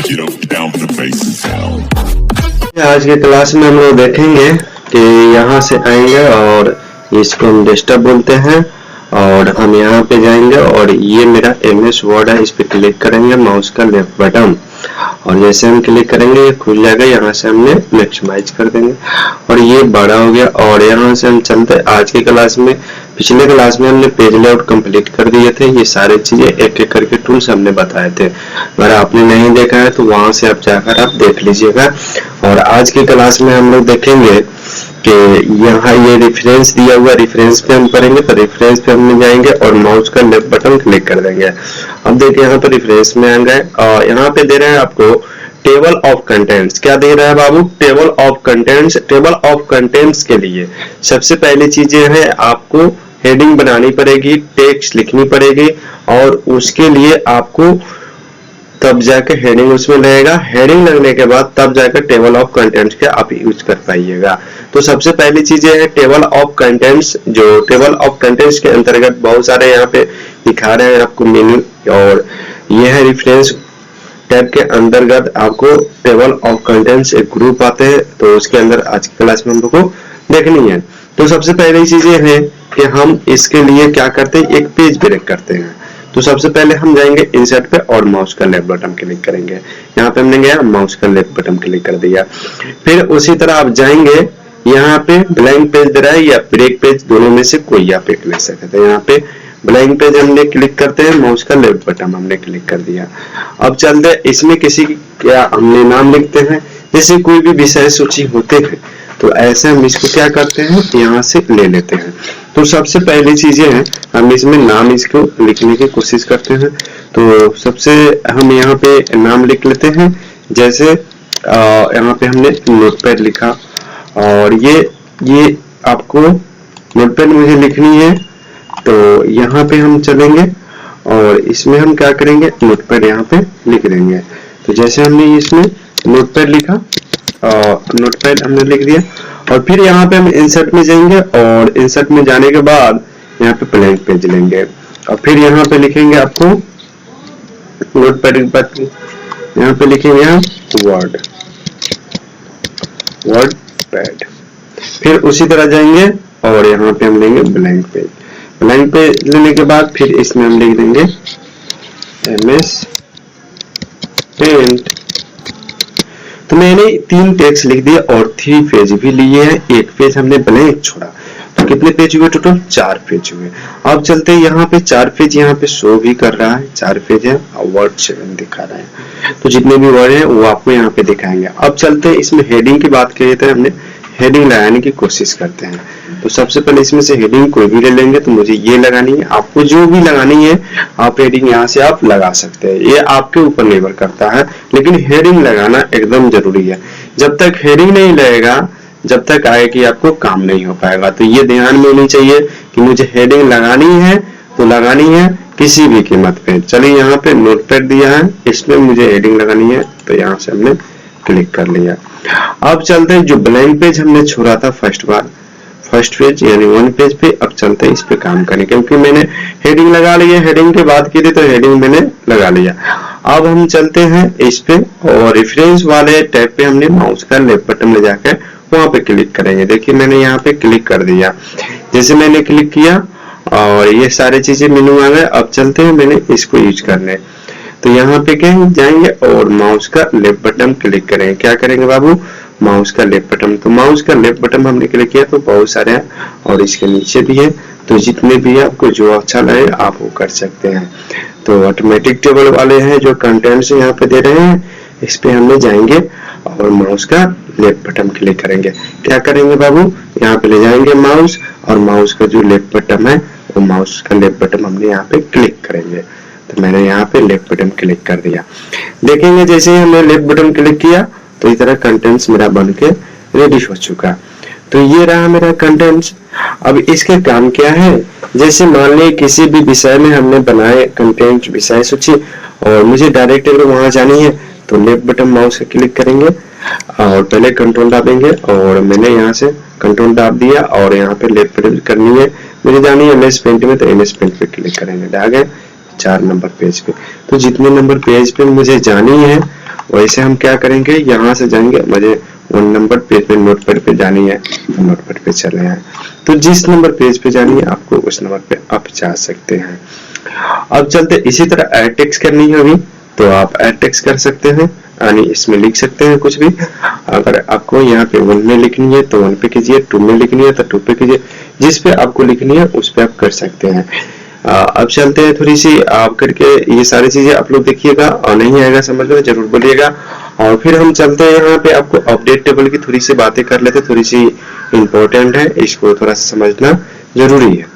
आज के क्लास में हम लोग देखेंगे कि यहाँ से आएंगे और इसको हम डेस्कटॉप बोलते हैं और हम यहाँ पे जाएंगे और ये मेरा MS वर्ड है, इस पे क्लिक करेंगे माउस का लेफ्ट बटन और जैसे हम क्लिक करेंगे ये खुल जाएगा। यहाँ से हमने मैक्सिमाइज कर देंगे और ये बड़ा हो गया। और यहाँ से हम चलते आज की क्लास में। पिछले क्लास में हमने पेज लेआउट कंप्लीट कर दिए थे। ये सारी चीजें एक एक करके टूल्स हमने बताए थे। अगर आपने नहीं देखा है तो वहां से आप जाकर आप देख लीजिएगा। और आज की क्लास में हम लोग देखेंगे कि यहाँ ये रेफरेंस दिया हुआ, रेफरेंस पे हम करेंगे तो रेफरेंस पे हम जाएंगे और माउस का लेफ्ट बटन क्लिक कर देंगे। अब देखिए यहाँ पे रेफरेंस में आ गए और यहाँ पे दे रहे हैं आपको टेबल ऑफ कंटेंट्स। क्या दे रहा है बाबू? Table of contents. Table of contents के लिए सबसे पहली चीजें है आपको हेडिंग बनानी पड़ेगी, टेक्स्ट लिखनी पड़ेगी और उसके लिए आपको तब जाकर हेडिंग उसमें लगेगा। हेडिंग लगने के बाद तब जाकर टेबल ऑफ कंटेंट्स के आप यूज कर पाइएगा। तो सबसे पहली चीजें है टेबल ऑफ कंटेंट्स। जो टेबल ऑफ कंटेंट्स के अंतर्गत बहुत सारे यहाँ पे दिखा रहे हैं आपको मेन्यू और यह है रेफरेंस टैब के अंतर्गत आपको टेबल ऑफ कंटेंट्स एक ग्रुप आते हैं तो उसके अंदर आज की क्लास में हम लोग को देखनी है। तो सबसे पहली चीजें है कि हम इसके लिए क्या करते हैं, एक पेज ब्रेक करते हैं। तो सबसे पहले हम जाएंगे इंसर्ट पे और माउस का लेफ्ट बटन क्लिक करेंगे। यहाँ पे हमने गया माउस का लेफ्ट बटन क्लिक कर दिया। फिर उसी तरह आप जाएंगे यहाँ पे ब्लैंक पेज दे रहा है या ब्रेक पेज, दोनों में से कोई आप एक ले सकते हैं। यहाँ पे ब्लैंक पेज हमने क्लिक करते हैं, माउस का लेफ्ट बटन हमने क्लिक कर दिया। अब चलते हैं इसमें किसी क्या हमने नाम लिखते हैं, जैसे कोई भी विषय सूची होते हैं तो ऐसे हम इसको क्या करते हैं यहाँ से ले लेते हैं। तो सबसे पहली चीजें हैं हम इसमें नाम इसको लिखने की कोशिश करते हैं। तो सबसे हम यहाँ पे नाम लिख लेते हैं। जैसे यहाँ पे हमने नोटपैड लिखा और ये आपको नोटपैड मुझे लिखनी है तो यहाँ पे हम चलेंगे और इसमें हम क्या करेंगे नोटपैड यहाँ पे लिख देंगे। तो जैसे हमने इसमें नोटपैड लिखा नोटपैड हमने लिख दिया और फिर यहाँ पे हम इंसर्ट में जाएंगे और इंसर्ट में जाने के बाद यहाँ पे ब्लैंक पेज लेंगे और फिर यहाँ पे लिखेंगे आपको नोटपैड पर यहाँ पे लिखेंगे हम वर्ड पैड। फिर उसी तरह जाएंगे और यहाँ पे हम लेंगे ब्लैंक पेज। ब्लैंक पेज लेने के बाद फिर इसमें हम लिख देंगे MS पेंट। तो मैंने 3 टेक्स्ट लिख दिए और 3 पेज भी लिए हैं, एक पेज हमने ब्लैंक छोड़ा। तो कितने पेज हुए टोटल? 4 पेज हुए। अब चलते हैं यहाँ पे 4 पेज यहाँ पे शो भी कर रहा है, 4 पेज है और वर्ड 7 दिखा रहा है। तो जितने भी वर्ड हैं वो आपको यहाँ पे दिखाएंगे। अब चलते हैं इसमें हेडिंग की बात करिए तो हमने हेडिंग लगाने की कोशिश करते हैं। तो सबसे पहले इसमें से हेडिंग कोई भी ले लेंगे। तो मुझे ये लगानी है, आपको जो भी लगानी है आप हेडिंग यहाँ से आप लगा सकते हैं, ये आपके ऊपर निर्भर करता है। लेकिन हेडिंग लगाना एकदम जरूरी है। जब तक हेडिंग नहीं लगेगा जब तक आए कि आपको काम नहीं हो पाएगा। तो ये ध्यान में होनी चाहिए कि मुझे हेडिंग लगानी है तो लगानी है किसी भी कीमत पे। चलिए यहाँ पे नोटपैड दिया है, इसमें मुझे हेडिंग लगानी है तो यहाँ से हमने क्लिक कर लिया। अब चलते हैं जो ब्लैंक पेज हमने छोड़ा था फर्स्ट पेज यानी 1 पेज पे। अब चलते हैं इस पे काम करें क्योंकि मैंने हेडिंग लगा ली है, हेडिंग की बात की थी तो हेडिंग मैंने लगा लिया। अब हम चलते हैं इस पे और रेफरेंस वाले टैब पे हमने माउस का लेफ्ट बटन ले जाकर वहां पे क्लिक करेंगे। देखिए मैंने यहाँ पे क्लिक कर दिया। जैसे मैंने क्लिक किया और ये सारी चीजें मेनू आ गए। अब चलते हैं मैंने इसको यूज करने। तो यहाँ पे क्या जाएंगे और माउस का लेफ्ट बटन क्लिक करेंगे। क्या करेंगे बाबू? माउस का लेफ्ट बटन। तो माउस का लेफ्ट बटन हमने क्लिक किया तो बहुत सारे हैं और इसके नीचे भी है। तो जितने भी है आपको जो अच्छा लगे आप वो कर सकते हैं। तो ऑटोमेटिक टेबल वाले हैं जो कंटेंट्स यहाँ पे दे रहे हैं, इस पे हमने जाएंगे और माउस का लेफ्ट बटन क्लिक करेंगे। क्या करेंगे बाबू? यहाँ पे ले जाएंगे माउस और माउस का जो लेफ्ट बटन है वो माउस का लेफ्ट बटन हमने यहाँ पे क्लिक करेंगे। तो मैंने यहाँ पे लेफ्ट बटन क्लिक कर दिया। देखेंगे जैसे ही हमने लेफ्ट बटन क्लिक किया तो इस तरह कंटेंट्स मेरा बन के रेडी हो चुका। तो ये रहा मेरा कंटेंट्स। अब इसके काम क्या है? जैसे मान लीजिए किसी भी विषय में हमने बनाए कंटेंट विषय सूची और मुझे डायरेक्ट अगर वहां जानी है तो लेफ्ट बटन माउस से क्लिक करेंगे और पहले कंट्रोल दाबेंगे और मैंने यहाँ से कंट्रोल दाब दिया और यहाँ पे लेफ्ट बटन करनी है, मुझे जानी है MS पेंट में तो MS पेंट पे क्लिक करेंगे। आ गए 4 नंबर पेज पे। तो जितने नंबर पेज पे मुझे जानी है वैसे हम क्या करेंगे, यहाँ से जाएंगे, मुझे 1 नंबर पेज पे नोटपैड पे जानी है, नोटपैड पे चले हैं। तो जिस नंबर पेज पे जानी है आपको उस नंबर पे आप जा सकते हैं। अब चलते, इसी तरह ऐड टेक्स्ट करनी होगी तो आप ऐड टेक्स्ट कर सकते हैं, यानी इसमें लिख सकते हैं कुछ भी। अगर आपको यहाँ पे 1 में लिखनी है तो 1 पे कीजिए, 2 में लिखनी है तो 2 पे कीजिए, जिस पे आपको लिखनी है उस पे आप कर सकते हैं। अब चलते हैं, थोड़ी सी आप करके ये सारी चीजें आप लोग देखिएगा, और नहीं आएगा समझ में जरूर बोलिएगा। और फिर हम चलते हैं यहाँ पे, आपको अपडेट टेबल की थोड़ी सी बातें कर लेते, थोड़ी सी इंपॉर्टेंट है, इसको थोड़ा सा समझना जरूरी है।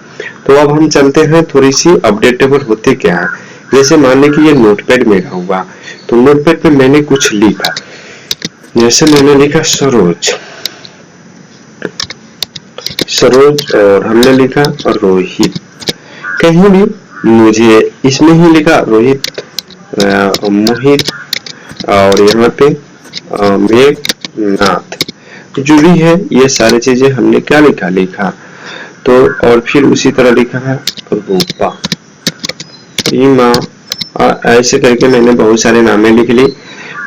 तो अब हम चलते हैं, थोड़ी सी अपडेट टेबल होते क्या है। जैसे मान लें कि ये नोटपैड मेरा हुआ, तो नोटपैड पे मैंने कुछ लिखा, जैसे मैंने लिखा सरोज, और हमने लिखा रोहित, कहीं भी मुझे इसमें ही लिखा रोहित, मोहित, और यहाँ पे मेघनाथ, जो भी है ये सारी चीजें हमने क्या लिखा। तो और फिर उसी तरह लिखा है रूपा, रीमा, ऐसे करके मैंने बहुत सारे नामें लिख ली।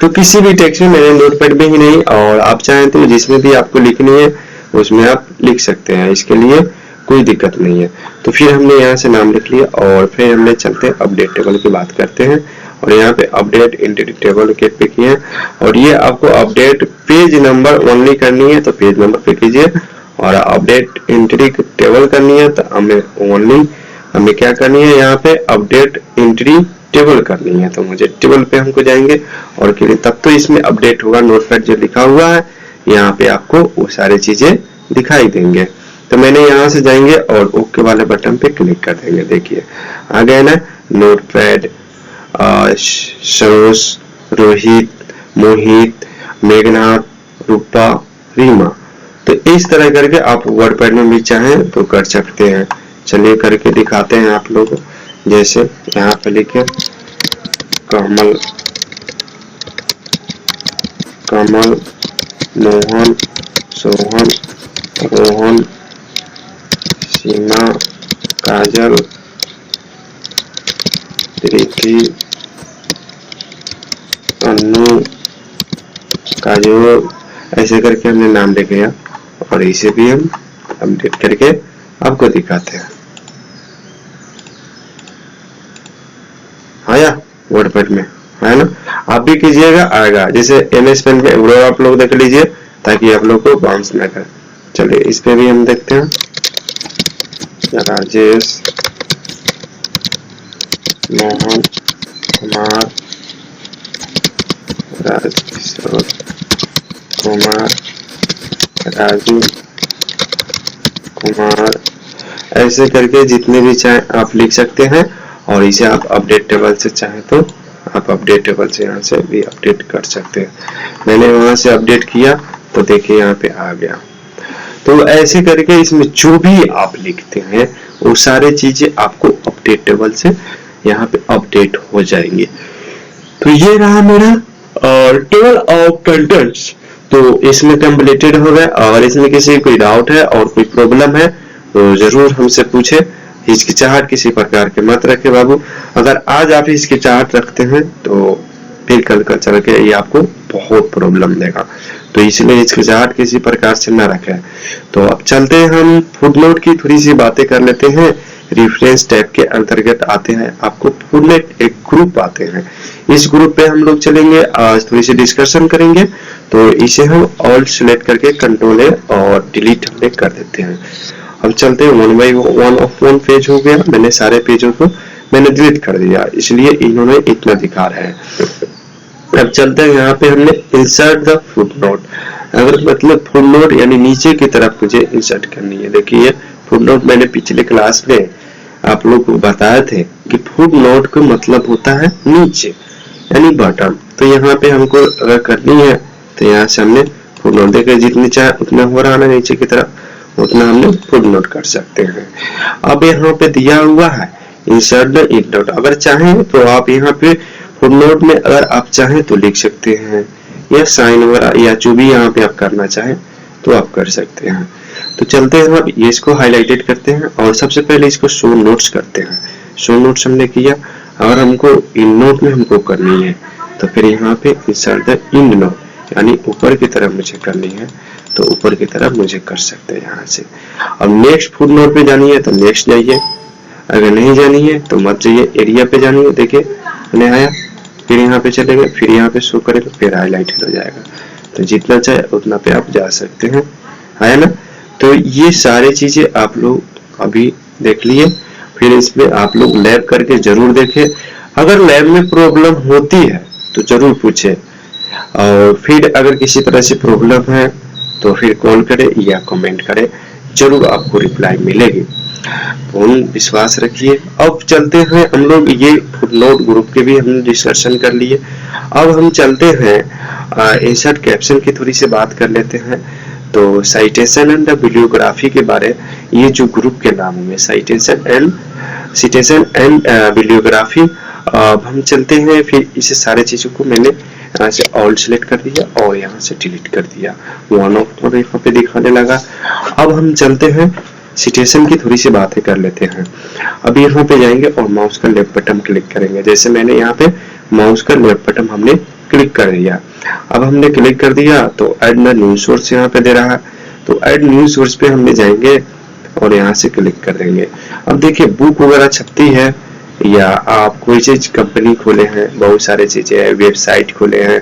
तो किसी भी टेक्स्ट में मैंने नोटपैड में ही नहीं, और आप चाहें तो जिसमें भी आपको लिखनी है उसमें आप लिख सकते हैं, इसके लिए कोई दिक्कत नहीं है। तो फिर हमने यहाँ से नाम लिख लिया, और फिर हमने चलते अपडेट टेबल की बात करते हैं, और यहाँ पे अपडेट एंटिटी टेबल के पे किए हैं, और ये आपको अपडेट पेज नंबर ओनली करनी है तो पेज नंबर पे कीजिए, और अपडेट एंट्री टेबल करनी है तो हमें क्या करनी है, यहाँ पे अपडेट एंट्री टेबल करनी है, तो मुझे टेबल पे हमको जाएंगे और तब तो इसमें अपडेट होगा। नोटपैड जो लिखा हुआ है यहाँ पे आपको वो सारी चीजें दिखाई देंगे। तो मैंने यहाँ से जाएंगे और ओके वाले बटन पे क्लिक कर देंगे, देखिए आ गए ना नोटपैड, सरोज, रोहित, मोहित, मेघनाथ, रूपा, रीमा। तो इस तरह करके आप वर्डपैड में भी चाहें तो कर सकते हैं। चलिए करके दिखाते हैं आप लोग। जैसे यहाँ पे लिखे कमल, मोहन, सोहन, रोहन, सीमा, काजल, प्रीति, अनु, काजोल, ऐसे करके हमने नाम लिख लिया, और इसे भी हम अपडेट करके आपको दिखाते हैं। आया वर्डपैड में, है ना, आप भी कीजिएगा आएगा। जैसे MS पेन पे वो आप लोग देख लीजिए ताकि आप लोग को बाउंस ना करे। चलिए इस पे भी हम देखते हैं, राजेश, मोहन कुमार, राजेश्वर कुमार, राजू कुमार, ऐसे करके जितने भी चाहे आप लिख सकते हैं, और इसे आप अपडेट टेबल से चाहे तो आप अपडेट टेबल से यहाँ से भी अपडेट कर सकते हैं। मैंने वहां से अपडेट किया तो देखिए यहाँ पे आ गया। तो ऐसे करके इसमें जो भी आप लिखते हैं वो सारे चीजें आपको अपडेट टेबल से यहाँ पे अपडेट हो जाएंगे। तो ये रहा मेरा और टेबल ऑफ कंटेंट्स। तो इसमें कंप्लीटेड हो गया। और इसमें किसी कोई डाउट है और कोई प्रॉब्लम है तो जरूर हमसे पूछे। हिचकिचाहट किसी प्रकार के मत रखे बाबू। अगर आज आप हिचकिचाहट रखते हैं तो फिर कल चल के ये आपको बहुत प्रॉब्लम देगा। तो इसलिए हिचकिचाहट किसी प्रकार से न रखें। तो अब चलते हैं हम फुटनोट की थोड़ी सी बातें कर लेते हैं। रेफरेंस टैब के अंतर्गत आते हैं, आपको फुटनोट एक ग्रुप आते हैं। इस ग्रुप पे हम लोग चलेंगे, आज थोड़ी सी डिस्कशन करेंगे। तो इसे हम ऑल सिलेक्ट करके कंट्रोल और डिलीट हमने कर देते हैं। अब चलते हैं 1 by 1 ऑफ 1 पेज हो गया। मैंने सारे पेजों को मैंने डिलीट कर दिया, इसलिए इन्होंने इतना दिखा रहा है। अब चलते हैं यहाँ पे हमने इंसर्ट द फुटनोट। अगर मतलब फुटनोट यानी नीचे की तरफ मुझे इंसर्ट करनी है। देखिए फुटनोट मैंने पिछले क्लास में आप लोग को बताए थे कि फुटनोट का मतलब होता है नीचे यानी बॉटम। तो यहाँ पे हमको अगर करनी है तो यहाँ से हमने फुटनोट देखिए जितनी चाहे उतना हो रहा है नीचे की तरफ उतना हमने फुटनोट कर सकते हैं। अब यहाँ पे दिया हुआ है इंसर्ट द इंडोट। अगर चाहें तो आप यहाँ पे फुटनोट में अगर आप चाहें तो लिख सकते हैं या साइन वगैरह या जो भी यहाँ पे आप करना चाहें तो आप कर सकते हैं। तो चलते हैं हम ये इसको हाईलाइटेड करते हैं और सबसे पहले इसको शो नोट्स करते हैं। शो नोट्स हमने किया। अगर हमको इन नोट में हमको करनी है तो फिर यहाँ पे इंसर्ट द इंड नोट, यानी ऊपर की तरफ मुझे करनी है तो ऊपर की तरफ मुझे कर सकते हैं यहाँ से। अब नेक्स्ट फुट नोट पे जानी है तो नेक्स्ट जाइए, अगर नहीं जानी है तो मत जाइए, एरिया पे जानी है। देखिए मैंने आया, फिर यहाँ पे चले गए, फिर यहाँ पे शो करेगा, फिर हाईलाइटेड हो जाएगा। तो जितना चाहे उतना पे आप जा सकते हैं, है ना। तो ये सारी चीजें आप लोग अभी देख लिए, फिर इसमें आप लोग लैब करके जरूर देखें। अगर लैब में प्रॉब्लम होती है तो जरूर पूछे, और फिर अगर किसी तरह से प्रॉब्लम है तो फिर कॉल करें या कमेंट करें, जरूर आपको रिप्लाई मिलेगी। पूर्ण विश्वास रखिए। अब चलते हैं हम लोग, ये फुटनोट ग्रुप के भी हमने डिस्कशन कर लिए। अब हम चलते हैं इंसर्ट कैप्शन की थोड़ी सी बात कर लेते हैं। तो साइटेशन एंड बिब्लियोग्राफी के बारे, ये जो ग्रुप के नाम है साइटेशन एंड बिब्लियोग्राफी। अब हम चलते हैं, फिर इस सारे चीजों को मैंने यहाँ से ऑल सेलेक्ट कर दिया और यहाँ से डिलीट कर दिया, वन ऑफ और यहाँ पे दिखाने लगा। अब हम चलते हैं सिटेशन की थोड़ी सी बातें कर लेते हैं। अब यहाँ पे जाएंगे और माउस का लेफ्ट बटन क्लिक करेंगे। जैसे मैंने यहाँ पे माउस का लेफ्ट बटन हमने क्लिक कर दिया। अब हमने क्लिक कर दिया तो ऐड न्यू सोर्स यहाँ पे दे रहा है, तो ऐड न्यू सोर्स पे हमने जाएंगे और यहाँ से क्लिक कर देंगे। अब देखिए बुक वगैरह छपती है, या आप कोई चीज कंपनी खोले हैं, बहुत सारे चीजें है, वेबसाइट खोले हैं,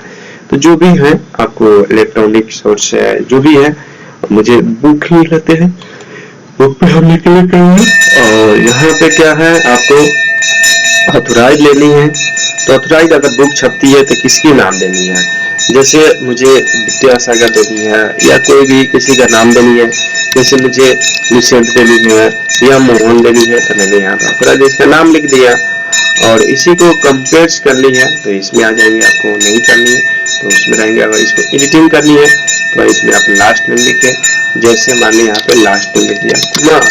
तो जो भी है आपको इलेक्ट्रॉनिक सोर्स है जो भी है, मुझे बुक ही लेते हैं, बुक पे हमने क्लिक करेंगे। और यहाँ पे क्या है, आपको ऑथोराइज लेनी है। तो ऑथोराइज अगर बुक छपती है तो किसकी नाम देनी है, जैसे मुझे विद्यासागर देनी है या कोई भी किसी का नाम देनी है, जैसे मुझे लुसेंट देनी है या मोहन देनी है, तो मैंने यहाँ ऑथोराइज इसका नाम लिख दिया। और इसी को कंपेयर करनी है तो इसमें आ जाएंगे, आपको नहीं करनी है तो उसमें रहेंगे। अगर इसको एडिटिंग करनी है तो इसमें आप लास्ट नेम लिखे, जैसे मानिए यहाँ पे लास्ट नेम लिख दिया कुमार,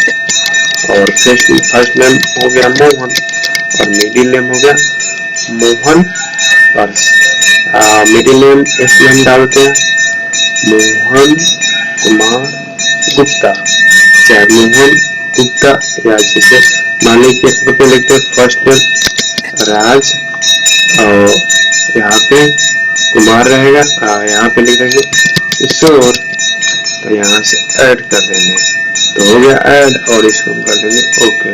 और फर्स्ट नेम हो गया मोहन और मिडिल नेम हो गया मोहन, और मिडिल नेम इसमें हम डालते हैं मोहन कुमार गुप्ता, चाहे मोहन गुप्ता, या जैसे मान लीजिए पे लिखते हैं फर्स्ट नेम राज और यहाँ पे कुमार रहेगा, यहाँ पे लिख देंगे किशोर, तो यहाँ से ऐड कर देंगे तो हो गया ऐड, और इसको हम कर देंगे ओके।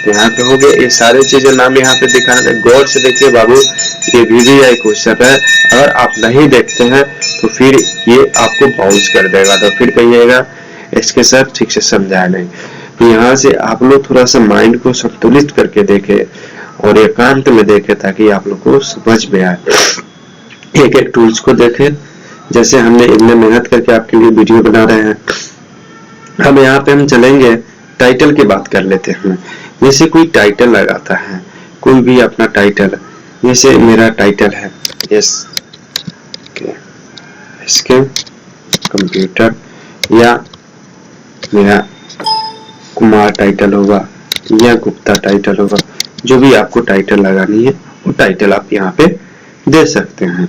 तो यहाँ पे हो गया, ये सारे चीजें नाम यहाँ पे दिखा रहे हैं। गौर से देखिए बाबू, ये VVI क्वेश्चन है, अगर आप नहीं देखते हैं तो फिर ये आपको बाउंस कर देगा, तो फिर कहिएगा इसके सर ठीक से समझाया नहीं। तो यहाँ से आप लोग थोड़ा सा माइंड को संतुलित करके देखें और एकांत में देखें ताकि आप लोग को समझ में आए। एक एक टूल्स को देखें, जैसे हमने इतने मेहनत करके आपके लिए वीडियो बना रहे हैं। अब यहाँ पे हम चलेंगे, टाइटल की बात कर लेते हैं। जैसे कोई टाइटल लगाता है, कोई भी अपना टाइटल, जैसे मेरा टाइटल है इसके कंप्यूटर, या मेरा कुमार टाइटल होगा या गुप्ता टाइटल होगा, जो भी आपको टाइटल लगानी है वो टाइटल आप यहाँ पे दे सकते हैं।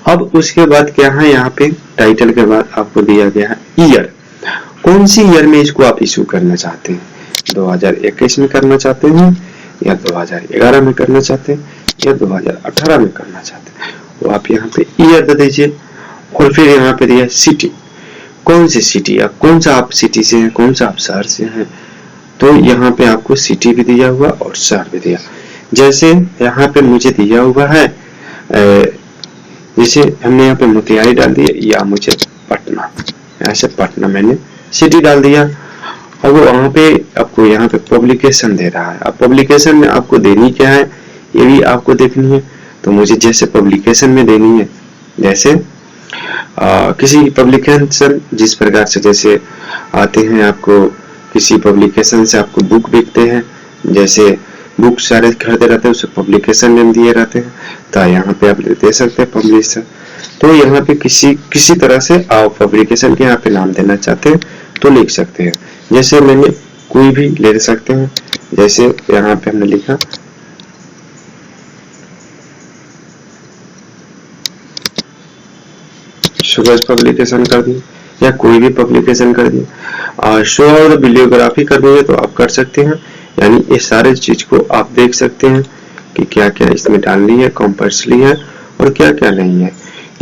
अब उसके बाद क्या है, यहाँ पे टाइटल के बाद आपको दिया गया है ईयर, कौन सी ईयर में इसको आप इशू करना चाहते हैं, 2021 में करना चाहते हैं या 2011 में करना चाहते हैं या 2018 में करना चाहते हैं, वो आप यहाँ पे ईयर दे दीजिए। और फिर यहाँ पे दिया सिटी, कौन सी सिटी, आप कौन सा आप सिटी से हैं, कौन सा आप शहर से हैं, तो यहाँ पे आपको सिटी भी दिया हुआ और शहर भी दिया। जैसे यहाँ पे मुझे दिया हुआ है, जैसे हमने यहाँ पे मोतिहारी डाल दिया, या मुझे पटना, ऐसे पटना मैंने सिटी डाल दिया। अब वहाँ पे आपको यहाँ पे पब्लिकेशन दे रहा है, अब पब्लिकेशन में आपको देनी क्या है ये भी आपको देखनी है। तो मुझे जैसे पब्लिकेशन में देनी है, जैसे किसी पब्लिकेशन जिस प्रकार से जैसे आते हैं, आपको किसी पब्लिकेशन से आपको बुक बिकते हैं, जैसे बुक सारे खरीदे रहते हैं, उसे पब्लिकेशन नेम दिए रहते हैं, तो यहाँ पे आप दे सकते हैं पब्लिशर। तो यहाँ पे किसी तरह से आप पब्लिकेशन के यहाँ पे नाम देना चाहते हैं तो लिख सकते हैं। जैसे मैंने कोई भी ले सकते हैं, जैसे यहाँ पे हमने लिखा सूरज पब्लिकेशन कर दी, या कोई भी पब्लिकेशन कर दी। शो और बिब्लियोग्राफी करनी है तो आप कर सकते हैं, यानी ये सारे चीज को आप देख सकते हैं कि क्या क्या इसमें डालनी है, कंपल्सरी है और क्या क्या नहीं है।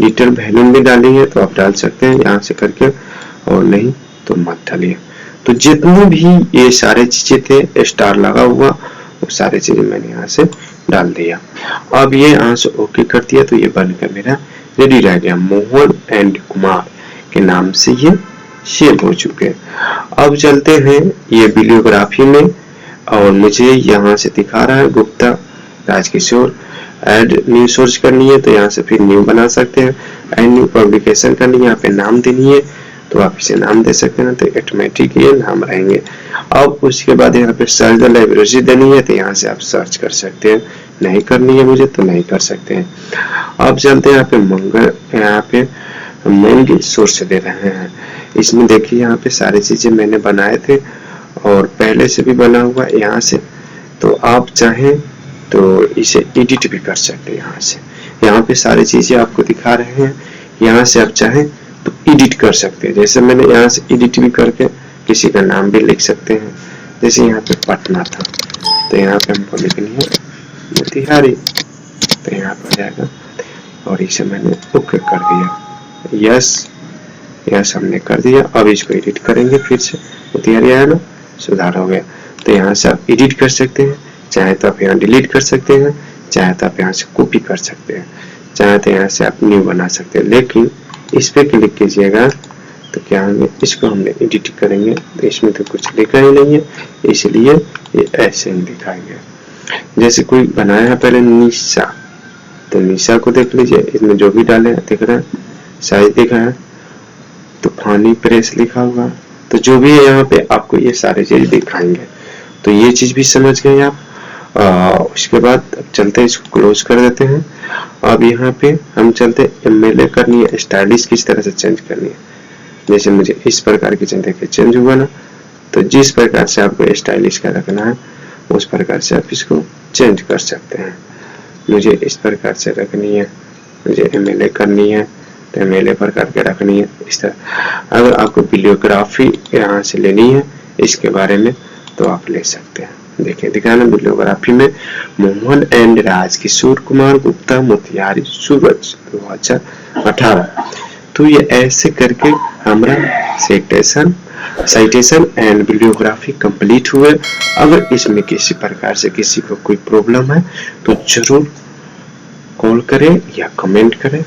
लिटिल वैल्यूम भी डाली है तो आप डाल सकते हैं यहाँ से करके, और नहीं तो मत डालिए। तो जितने भी ये सारे चीजें थे स्टार लगा हुआ, वो सारी चीजें मैंने यहाँ से डाल दिया। अब ये यहाँ से ओके कर दिया तो ये बनकर मेरा रेडी रह गया। मोहन एंड कुमार के नाम से ये सेव हो चुके हैं। अब चलते हैं ये बिलियोग्राफी में, और मुझे यहाँ से दिखा रहा है Gupta Rajkishore. Add new source करनी है तो यहाँ से फिर न्यू बना सकते हैं। ऐड न्यू पब्लिकेशन करनी है, यहाँ पे नाम देनी है तो आप इसे नाम दे सकते हैं, तो ऑटोमेटिक ये नाम रहेंगे। अब उसके बाद यहाँ पे सर्च द लाइब्रेरी देनी है तो यहाँ से आप सर्च कर सकते हैं, नहीं करनी है मुझे तो नहीं कर सकते हैं। अब चलते हैं यहाँ पे मंगल, यहाँ पे मेन सोर्स दे रहे हैं। इसमें देखिए यहाँ पे सारी चीजें मैंने बनाए थे और पहले से भी बना हुआ है यहाँ से, तो आप चाहें तो इसे एडिट भी कर सकते हैं। यहाँ से यहाँ पे सारी चीजें आपको दिखा रहे हैं, यहाँ से आप चाहें तो एडिट कर सकते हैं। जैसे मैंने यहाँ से एडिट भी करके किसी का नाम भी लिख सकते हैं। जैसे यहाँ पे पटना था तो यहाँ पे हमको लिखनी है मोतिहारी, तो यहाँ पर जाएगा और इसे मैंने ओके कर दिया। यस हमने कर दिया। अब इसको एडिट करेंगे फिर से, मोतिहारी आया ना, सुधार हो गया। तो यहाँ से आप एडिट कर सकते हैं, चाहे तो आप यहाँ डिलीट कर सकते हैं, चाहे तो आप यहाँ से कॉपी कर सकते हैं, चाहे तो यहाँ से आप न्यू बना सकते हैं। लेकिन इस पे क्लिक कीजिएगा तो क्या होंगे, इसको हमने एडिट करेंगे तो इसमें तो कुछ लिखा ही नहीं है, इसलिए ये ऐसे ही दिखाएंगे। जैसे कोई बनाया है पहले निशा, तो निशा को देख लीजिए, इसमें जो भी डाले दिख रहा है, साइज दिखा है, तूफानी प्रेस लिखा हुआ, तो जो भी है यहाँ पे आपको ये सारे चीज दिखाएंगे। तो ये चीज भी समझ गए आप। उसके बाद अब चलते हैं, इसको क्लोज कर देते हैं। अब यहाँ पे हम चलते एमएलए करनी है, स्टाइलिश किस तरह से चेंज करनी है। जैसे मुझे इस प्रकार की चेंज हुआ ना, तो जिस प्रकार से आपको स्टाइलिश का रखना है उस प्रकार से आप इसको चेंज कर सकते हैं। मुझे इस प्रकार से रखनी है, मुझे एमएलए करनी है तो एमएलए प्रकार के रखनी है इस तरह। अगर आपको बिलियोग्राफी यहाँ से लेनी है इसके बारे में तो आप ले सकते हैं। देखिए दिखाना बिलियोग्राफी में मोहन एंड राजकिशोर कुमार गुप्ता मोतिहारी सूरज 2018। तो ये ऐसे करके हमारा साइटेशन एंड बिलियोग्राफी कंप्लीट हुए। अगर इसमें किसी प्रकार से किसी को कोई प्रॉब्लम है तो जरूर कॉल करें या कमेंट करें।